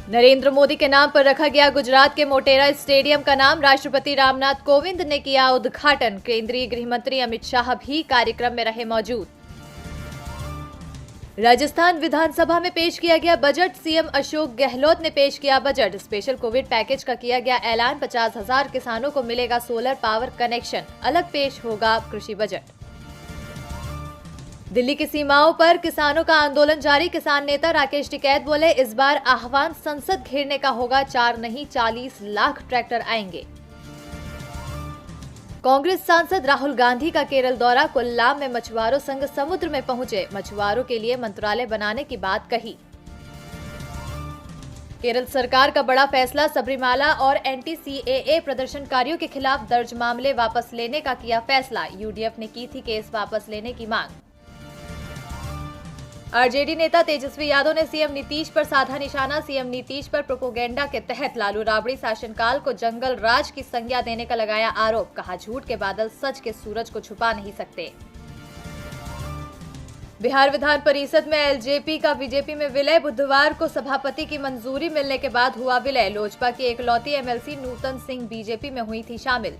नरेंद्र मोदी के नाम पर रखा गया गुजरात के मोटेरा स्टेडियम का नाम। राष्ट्रपति रामनाथ कोविंद ने किया उद्घाटन। केंद्रीय गृह मंत्री अमित शाह भी कार्यक्रम में रहे मौजूद। राजस्थान विधानसभा में पेश किया गया बजट। सीएम अशोक गहलोत ने पेश किया बजट। स्पेशल कोविड पैकेज का किया गया ऐलान। 50,000 किसानों को मिलेगा सोलर पावर कनेक्शन। अलग पेश होगा कृषि बजट। दिल्ली की सीमाओं पर किसानों का आंदोलन जारी। किसान नेता राकेश टिकैत बोले, इस बार आह्वान संसद घेरने का होगा। 4 नहीं 40 लाख ट्रैक्टर आएंगे। कांग्रेस सांसद राहुल गांधी का केरल दौरा। कोल्लाम में मछुआरों संग समुद्र में पहुंचे। मछुआरों के लिए मंत्रालय बनाने की बात कही। केरल सरकार का बड़ा फैसला। सबरीमाला और एंटी सीएए प्रदर्शनकारियों के खिलाफ दर्ज मामले वापस लेने का किया फैसला। यूडीएफ ने की थी केस वापस लेने की मांग। आरजेडी नेता तेजस्वी यादव ने सीएम नीतीश पर साधा निशाना। सीएम नीतीश पर प्रोपोगेंडा के तहत लालू राबड़ी शासनकाल को जंगल राज की संज्ञा देने का लगाया आरोप। कहा, झूठ के बादल सच के सूरज को छुपा नहीं सकते। बिहार विधान परिषद में एलजेपी का बीजेपी में विलय। बुधवार को सभापति की मंजूरी मिलने के बाद हुआ विलय। लोजपा की एकलौती एमएलसी नूतन सिंह बीजेपी में हुई थी शामिल।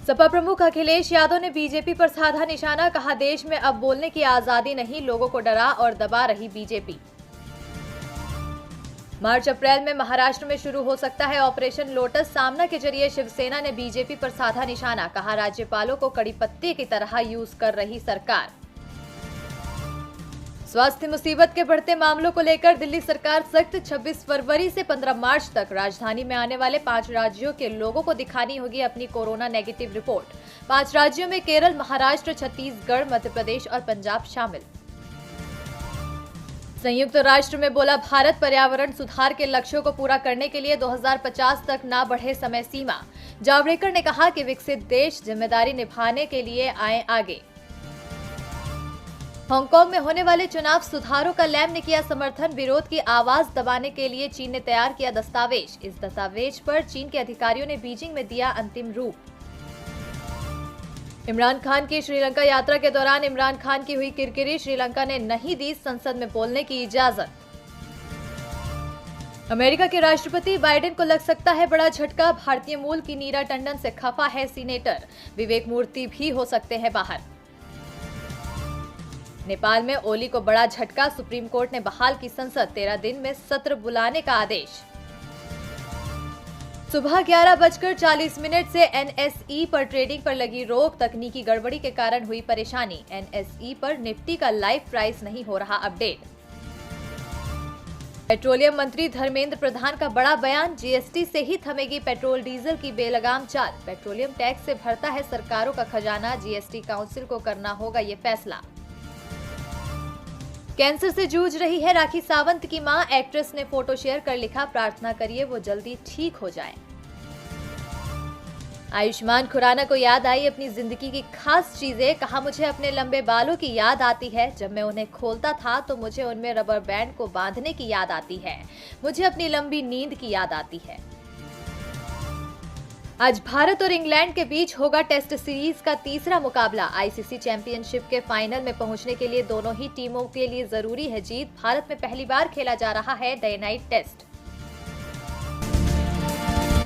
सपा प्रमुख अखिलेश यादव ने बीजेपी पर साधा निशाना। कहा, देश में अब बोलने की आजादी नहीं, लोगों को डरा और दबा रही बीजेपी। मार्च अप्रैल में महाराष्ट्र में शुरू हो सकता है ऑपरेशन लोटस। सामना के जरिए शिवसेना ने बीजेपी पर साधा निशाना। कहा, राज्यपालों को कड़ी पत्ती की तरह यूज कर रही सरकार। स्वास्थ्य मुसीबत के बढ़ते मामलों को लेकर दिल्ली सरकार सख्त। 26 फरवरी से 15 मार्च तक राजधानी में आने वाले 5 राज्यों के लोगों को दिखानी होगी अपनी कोरोना नेगेटिव रिपोर्ट। 5 राज्यों में केरल, महाराष्ट्र, छत्तीसगढ़, मध्य प्रदेश और पंजाब शामिल। संयुक्त राष्ट्र में बोला भारत, पर्यावरण सुधार के लक्ष्यों को पूरा करने के लिए 2050 तक ना बढ़े समय सीमा। जावड़ेकर ने कहा कि विकसित देश जिम्मेदारी निभाने के लिए आए आगे। हांगकांग में होने वाले चुनाव सुधारों का लैम ने किया समर्थन। विरोध की आवाज दबाने के लिए चीन ने तैयार किया दस्तावेज। इस दस्तावेज पर चीन के अधिकारियों ने बीजिंग में दिया अंतिम रूप। इमरान खान की श्रीलंका यात्रा के दौरान इमरान खान की हुई किरकिरी। श्रीलंका ने नहीं दी संसद में बोलने की इजाजत। अमेरिका के राष्ट्रपति बाइडेन को लग सकता है बड़ा झटका। भारतीय मूल की नीरा टंडन से खफा है सीनेटर। विवेक मूर्ति भी हो सकते हैं बाहर। नेपाल में ओली को बड़ा झटका। सुप्रीम कोर्ट ने बहाल की संसद। 13 दिन में सत्र बुलाने का आदेश। सुबह 11:40 से एनएसई पर ट्रेडिंग पर लगी रोक। तकनीकी गड़बड़ी के कारण हुई परेशानी। एनएसई पर निफ्टी का लाइव प्राइस नहीं हो रहा अपडेट। पेट्रोलियम मंत्री धर्मेंद्र प्रधान का बड़ा बयान। जीएसटी से ही थमेगी पेट्रोल डीजल की बेलगाम चाल। पेट्रोलियम टैक्स से भरता है सरकारों का खजाना। जीएसटी काउंसिल को करना होगा ये फैसला। कैंसर से जूझ रही है राखी सावंत की मां। एक्ट्रेस ने फोटो शेयर कर लिखा, प्रार्थना करिए वो जल्दी ठीक हो जाए। आयुष्मान खुराना को याद आई अपनी जिंदगी की खास चीजें। कहा, मुझे अपने लंबे बालों की याद आती है। जब मैं उन्हें खोलता था तो मुझे उनमें रबर बैंड को बांधने की याद आती है। मुझे अपनी लंबी नींद की याद आती है। आज भारत और इंग्लैंड के बीच होगा टेस्ट सीरीज का तीसरा मुकाबला। आईसीसी चैंपियनशिप के फाइनल में पहुंचने के लिए दोनों ही टीमों के लिए जरूरी है जीत। भारत में पहली बार खेला जा रहा है डे नाइट टेस्ट।